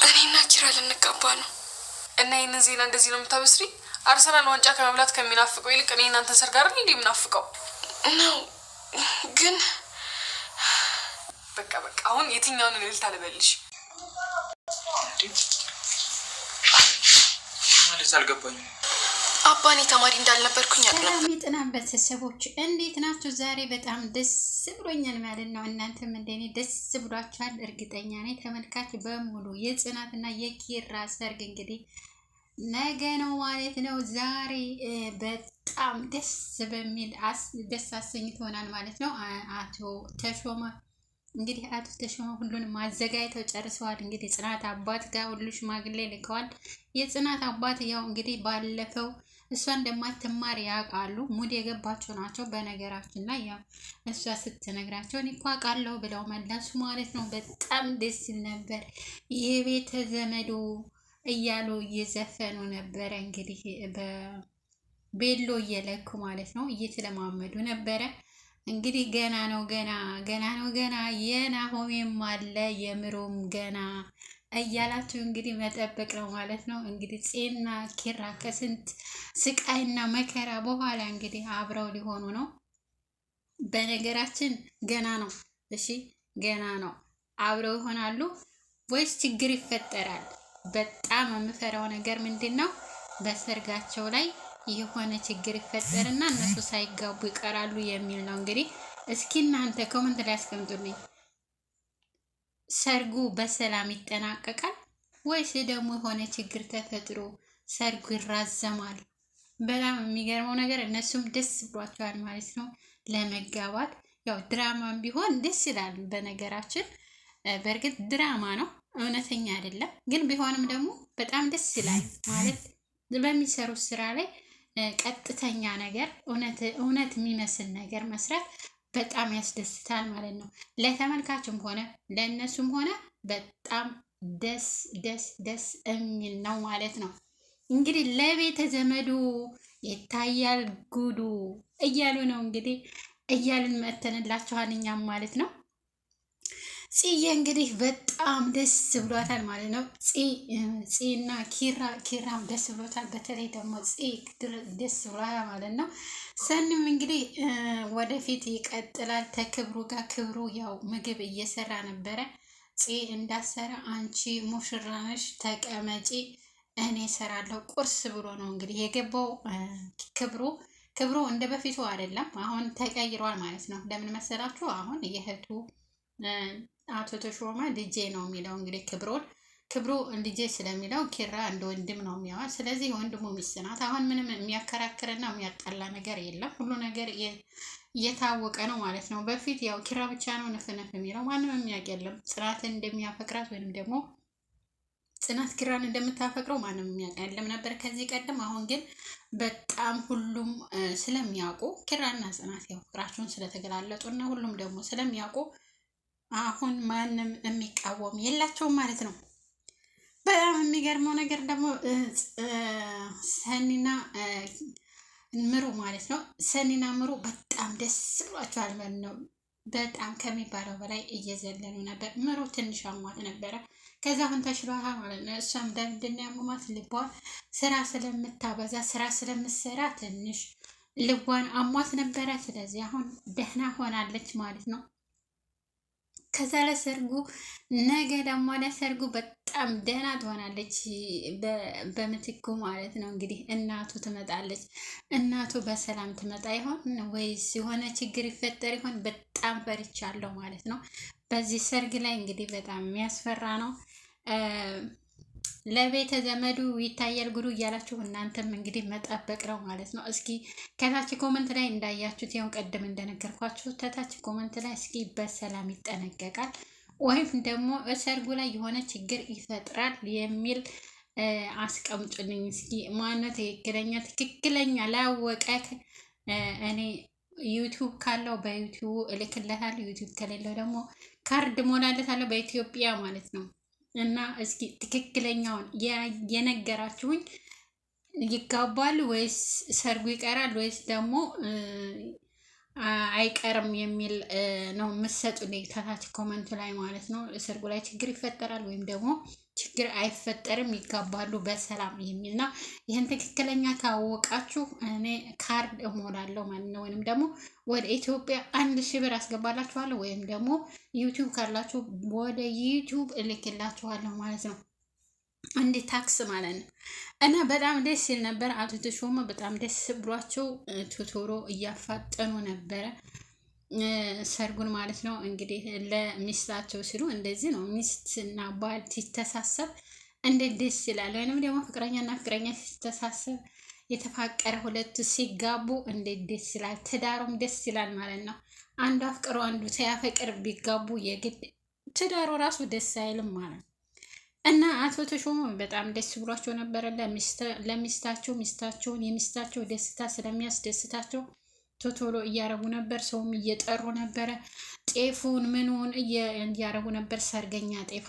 እኔና ኪራ ልንጋባ ነው እና ይህንን ዜና እንደዚህ ነው የምታበስሪ? አርሰናል ዋንጫ ከመብላት ከሚናፍቀው ይልቅ እኔ እናንተ ሰርግ አይደል እንዴ የምናፍቀው ነው። ግን በቃ አሁን የትኛውን እልልታ ልበልሽ? ማለት አልገባኝም። አባኔ ተማሪ እንዳልነበርኩኝ ሰላም የጥናት ቤተሰቦች እንዴት ናችሁ? ዛሬ በጣም ደስ ብሎኛል ማለት ነው። እናንተም እንደኔ ደስ ብሏችኋል እርግጠኛ ነኝ። ተመልካች በሙሉ የጽናትና የኪራ ሰርግ እንግዲህ ነገ ነው ማለት ነው። ዛሬ በጣም ደስ በሚል ደስ አሰኝቶናል ማለት ነው። አቶ ተሾመ ሁሉንም አዘጋጅተው ጨርሰዋል። እንግዲህ ጽናት አባት ጋር ሁሉ ሽማግሌ ልከዋል። የጽናት አባት ያው እንግዲህ ባለፈው እሷ እንደማትማር ያውቃሉ። ሙድ የገባቸው ናቸው። በነገራችን ላይ ያው እሷ ስትነግራቸው እኔ እኮ አውቃለሁ ብለው መለሱ ማለት ነው። በጣም ደስ ይል ነበር። የቤተ ዘመዱ እያሉ እየዘፈኑ ነበረ። እንግዲህ በቤሎ እየለኩ ማለት ነው እየተለማመዱ ነበረ። እንግዲህ ገና ነው ገና የናሆሜም አለ የምሮም ገና እያላችሁ እንግዲህ መጠበቅ ነው ማለት ነው። እንግዲህ ጽና ኪራ ከስንት ስቃይና መከራ በኋላ እንግዲህ አብረው ሊሆኑ ነው። በነገራችን ገና ነው። እሺ ገና ነው። አብረው ይሆናሉ ወይስ ችግር ይፈጠራል? በጣም የምፈራው ነገር ምንድነው? በሰርጋቸው ላይ የሆነ ችግር ይፈጠርና እነሱ ሳይጋቡ ይቀራሉ የሚል ነው። እንግዲህ እስኪ እናንተ ኮሜንት ላይ አስቀምጡልኝ። ሰርጉ በሰላም ይጠናቀቃል ወይስ ደግሞ የሆነ ችግር ተፈጥሮ ሰርጉ ይራዘማል? በጣም የሚገርመው ነገር እነሱም ደስ ብሏቸዋል ማለት ነው ለመጋባት። ያው ድራማም ቢሆን ደስ ይላል። በነገራችን በእርግጥ ድራማ ነው፣ እውነተኛ አይደለም። ግን ቢሆንም ደግሞ በጣም ደስ ይላል ማለት በሚሰሩት ስራ ላይ ቀጥተኛ ነገር እውነት የሚመስል ነገር መስራት በጣም ያስደስታል ማለት ነው። ለተመልካችም ሆነ ለእነሱም ሆነ በጣም ደስ የሚል ነው ማለት ነው። እንግዲህ ለቤተ ዘመዱ ይታያል ጉዱ እያሉ ነው እንግዲህ እያልን መተንላችኋል እኛም ማለት ነው። ጽዬ እንግዲህ በጣም ደስ ብሏታል ማለት ነው። ጽና ኪራም ደስ ብሎታል። በተለይ ደግሞ ጽ ደስ ብሏታል ማለት ነው። ሰንም እንግዲህ ወደፊት ይቀጥላል ተክብሩ ጋር። ክብሩ ያው ምግብ እየሰራ ነበረ። ጽ እንዳሰራ አንቺ ሙሽራ ነሽ ተቀመጪ እኔ ሰራለሁ ቁርስ ብሎ ነው እንግዲህ የገባው። ክብሩ እንደ በፊቱ አይደለም፣ አሁን ተቀይሯል ማለት ነው። ለምን መሰላችሁ? አሁን የእህቱ አቶ ተሾመ ልጄ ነው የሚለው እንግዲህ ክብሩ ልጄ ስለሚለው ኪራ እንደ ወንድም ነው የሚያዋል። ስለዚህ ወንድሙ ሚስት ናት። አሁን ምንም የሚያከራክርና የሚያጣላ ነገር የለም። ሁሉ ነገር እየታወቀ ነው ማለት ነው። በፊት ያው ኪራ ብቻ ነው ነፍነፍ የሚለው፣ ማንም የሚያውቅ የለም። ጽናትን እንደሚያፈቅራት ወይም ደግሞ ጽናት ኪራን እንደምታፈቅረው ማንም የሚያውቅ የለም ነበር ከዚህ ቀደም። አሁን ግን በጣም ሁሉም ስለሚያውቁ ኪራና ጽናት ያው ፍቅራቸውን ስለተገላለጡና ሁሉም ደግሞ ስለሚያውቁ አሁን ማንም የሚቃወም የላቸውም ማለት ነው። በጣም የሚገርመው ነገር ደግሞ ሰኒና ምሩ ማለት ነው። ሰኒና ምሩ በጣም ደስ ብሏቸዋል ማለት ነው። በጣም ከሚባለው በላይ እየዘለኑ ነበር። ምሩ ትንሽ አሟት ነበረ። ከዛ አሁን ተሽሏታል ማለት ነው። እሷም ለምንድን ነው ያሟት? ልቧን ስራ ስለምታበዛ ስራ ስለምትሰራ ትንሽ ልቧን አሟት ነበረ። ስለዚህ አሁን ደህና ሆናለች ማለት ነው። ከዛ ለሰርጉ ነገ ደግሞ ለሰርጉ በጣም ደህና ትሆናለች በምትኩ ማለት ነው። እንግዲህ እናቱ ትመጣለች። እናቱ በሰላም ትመጣ ይሆን ወይስ የሆነ ችግር ይፈጠር ይሆን? በጣም ፈርቻለሁ ማለት ነው። በዚህ ሰርግ ላይ እንግዲህ በጣም የሚያስፈራ ነው። ለቤተ ዘመዱ ይታያል ጉዱ እያላችሁ እናንተም እንግዲህ መጠበቅ ነው ማለት ነው። እስኪ ከታች ኮመንት ላይ እንዳያችሁት ያው ቀደም እንደነገርኳችሁ ከታች ኮመንት ላይ እስኪ በሰላም ይጠነቀቃል ወይም ደግሞ ሰርጉ ላይ የሆነ ችግር ይፈጥራል የሚል አስቀምጡልኝ። እስኪ ማነው ትክክለኛ ላወቀ እኔ ዩቲዩብ ካለው በዩቲዩብ እልክለታለሁ። ዩቲዩብ ከሌለው ደግሞ ካርድ ሞላለታለሁ በኢትዮጵያ ማለት ነው። እና እስኪ ትክክለኛውን የነገራችሁኝ ይጋባሉ ወይስ ሰርጉ ይቀራል ወይስ ደግሞ አይቀርም የሚል ነው የምትሰጡልኝ ከታች ኮመንቱ ላይ ማለት ነው። ሰርጉ ላይ ችግር ይፈጠራል ወይም ደግሞ ችግር አይፈጠርም ይጋባሉ በሰላም የሚል ነው። ይህን ትክክለኛ ካወቃችሁ እኔ ካርድ እሞላለሁ ማለት ነው። ወይም ደግሞ ወደ ኢትዮጵያ 1000 ብር አስገባላችኋለሁ ወይም ደግሞ ዩቲዩብ ካላችሁ ወደ ዩቲዩብ እልክላችኋለሁ ማለት ነው። እንደ ታክስ ማለት ነው። እና በጣም ደስ ይል ነበር። አቶ ተሾመ በጣም ደስ ብሏቸው ቶቶሎ እያፋጠኑ ነበረ ሰርጉን ማለት ነው። እንግዲህ ለሚስታቸው ሲሉ እንደዚህ ነው። ሚስትና ባል ሲተሳሰብ እንዴት ደስ ይላል። ወይንም ደግሞ ፍቅረኛና ፍቅረኛ ሲተሳሰብ የተፋቀረ ሁለቱ ሲጋቡ እንዴት ደስ ይላል። ትዳሩም ደስ ይላል ማለት ነው። አንዱ አፍቅሮ አንዱ ሳያፈቅር ቢጋቡ የግድ ትዳሩ ራሱ ደስ አይልም ማለት ነው። እና አቶ ተሾመ በጣም ደስ ብሏቸው ነበረ ሚስታቸውን የሚስታቸው ደስታ ስለሚያስደስታቸው ቶቶሎ እያረጉ ነበር። ሰውም እየጠሩ ነበረ። ጤፉን ምኑን እያረጉ ነበር። ሰርገኛ ጤፍ